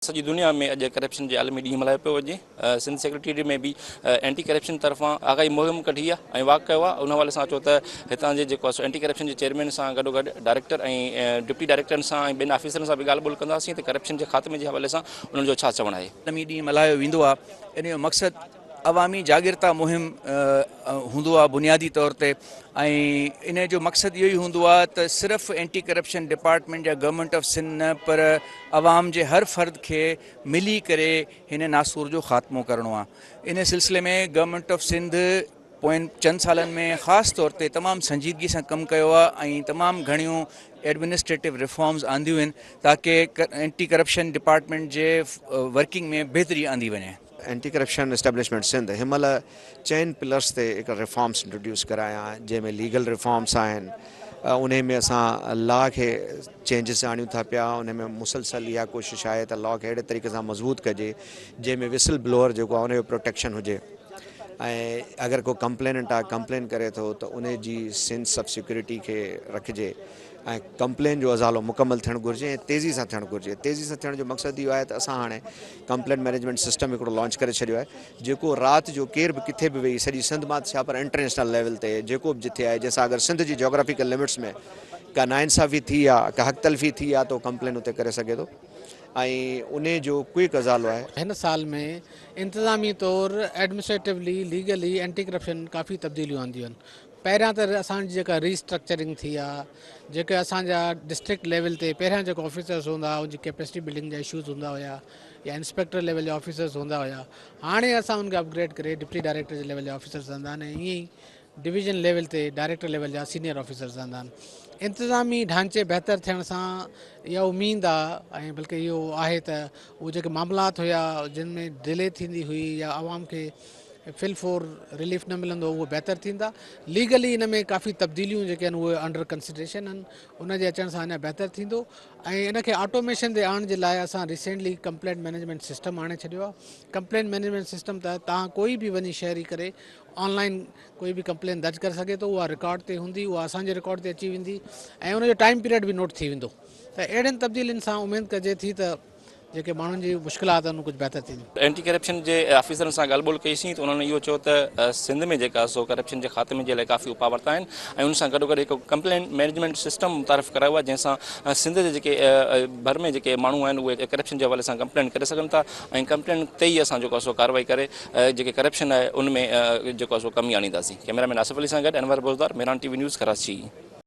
सॼी दुनिया में अॼु करप्शन जे आलमी ॾींहुं मल्हायो पियो वञे। सिंध सेक्रेटरीट में बि एंटी करप्शन तरफ़ां आगाही मुहिम कढी आहे ऐं वाक़ कयो आहे। उन हवाले सां चओ त हितां जे जेको आहे एंटी करप्शन जे चेयरमैन सां गॾोगॾु डायरेक्टर ऐं डिप्टी डायरेक्टरनि सां ऐं ॿिनि ऑफिसरनि सां बि ॻाल्हि ॿोल कंदासीं त करप्शन जे ख़ात्मे जे हवाले सां उन्हनि जो छा चवणु आहे। आलमी ॾींहुं मल्हायो वेंदो आहे। इन जो मक़सदु अवामी जागृता मुहिम हूंदो आहे बुनियादी तौर ते, ऐं इन जो मक़सदु इहो ई हूंदो आहे त सिर्फ़ु एंटी करप्शन डिपार्टमेंट या गवर्नमेंट ऑफ सिंध न पर अवाम जे हर फ़र्द खे मिली करे हिन नासूर जो ख़ात्मो करिणो आहे। इन सिलसिले में गवर्नमेंट ऑफ सिंध पोयनि चंद सालनि में ख़ासि तौर ते तमामु संजीदगी सां कमु कयो आहे ऐं तमामु घणियूं एडमिनिस्ट्रेटिव रिफॉर्म्स आंदियूं आहिनि ताकी एंटी करप्शन डिपार्टमेंट जे वर्किंग में बहितरी आंदी वञे। एंटी करप्शन एस्टेब्लिशमेंट सिंध हिमल चइनि पिलर्स ते हिकु रिफॉर्म्स इंट्रोड्यूस कराया जंहिंमें लीगल रिफॉर्म्स आहिनि। उन में असां लॉ खे चेंजिस आणियूं था पिया। उन में मुसलसल इहा कोशिशि आहे त लॉ खे अहिड़े तरीक़े सां मज़बूत कजे जंहिंमें विसल ब्लोअर जेको आहे उनजो प्रोटेक्शन हुजे ऐं अगरि को कंप्लेनेंट आहे कंप्लेन करे थो त उन जी सेंस ऑफ सिक्योरिटी खे रखिजे ऐं कंप्लेन जो अज़ालो मुकमल थियणु घुरिजे ऐं तेज़ी सां थियणु घुरिजे। तेज़ी सां थियण जो मक़सदु इहो आहे त असां हाणे कंप्लेन मैनेजमेंट सिस्टम हिकिड़ो लॉन्च करे छॾियो आहे जेको राति जो केर बि किथे बि वेही सॼी सिंध मां छा पर इंटरनेशनल लेवल ते जेको बि जिथे आहे जंहिंसां अगरि सिंध जी जोग्राफिकल लिमिट्स में का नाइंसाफ़ी थी आहे का हक़ तलफ़ी थी आहे त उहो कंप्लेन उते करे सघे थो ऐं उन जो क्विक अज़ालो आहे। हिन साल में इंतज़ामी तौर एडमिनिस्ट्रेटिवली लीगली एंटी करप्शन काफ़ी तब्दीलियूं आंदियूं आहिनि। पहिरियां त असांजी जेका रीस्ट्रक्चरिंग थी आहे, जेके असांजा डिस्ट्रिक्ट लेवल ते पहिरियां जेको ऑफिसर्स हूंदा उनजी कैपेसिटी बिल्डिंग जा इशूज़ हूंदा हुया या इंस्पेक्टर लेवल जा ऑफिसर्स हूंदा हुया। हाणे असां उनखे अपग्रेड करे डिप्टी डायरेक्टर जे लेवल जा ऑफिसर्स हूंदा आहिनि ऐं ईअं ई डिवीजन लेवल ते डायरेक्टर लेवल जा सीनियर ऑफिसर्स हूंदा आहिनि। इंतज़ामी ढांचे बहितर थियण सां इहा उमेद आहे ऐं बल्कि इहो आहे त उहे जेके मामलात हुया जिन में डिले थींदी हुई या आवाम खे फिल फोर रिलीफ न मिलंदो उहो बहितर थींदा। लीगली इन में काफ़ी तब्दीलियूं जेके आहिनि उहे अंडर कंसिडरेशन आहिनि। उन जे अचण सां अञा बहितर थींदो ऐं इन खे ऑटोमेशन ते आणण जे लाइ असां रिसेंटली कंप्लेंट मैनेजमेंट सिस्टम आणे छॾियो आहे। कंप्लेंट मैनेजमेंट सिस्टम त तव्हां कोई बि वञी शहरी करे ऑनलाइन कोई बि कंप्लेन दर्ज करे सघे थो। उहा रिकॉर्ड ते हूंदी, उहा असांजे रिकॉर्ड ते अची वेंदी ऐं उनजो टाइम पीरियड बि नोट थी वेंदो। त अहिड़ियुनि तब्दीलियुनि सां उमेद कजे थी त जेके माण्हुनि जी मुश्किलात आहिनि कुझु बहितर थींदी। एंटी करप्शन जे ऑफिसरनि सां ॻाल्हि ॿोल कईसीं त उन्होंने इहो चयो त सिंध में जेका सो करप्शन जे ख़ात्मे जे लाइ काफ़ी उपाउ वरिता आहिनि ऐं उन सां गॾोगॾु हिकु कंप्लेंट मैनेजमेंट सिस्टम मुतारिफ़ करायो आहे जंहिंसां सिंध जे जेके भर में जेके माण्हू आहिनि उहे करप्शन जे हवाले सां कंप्लेन करे सघनि था ऐं कंप्लेन ते ई असां जेको आहे सो कार्रवाई करे जेके करप्शन आहे उन में जेको आहे सो कमी आणींदासीं। कैमरामैन आसिफ अली सां गॾु अनवर बोज़दार, मेरान टीवी न्यूज़, कराची।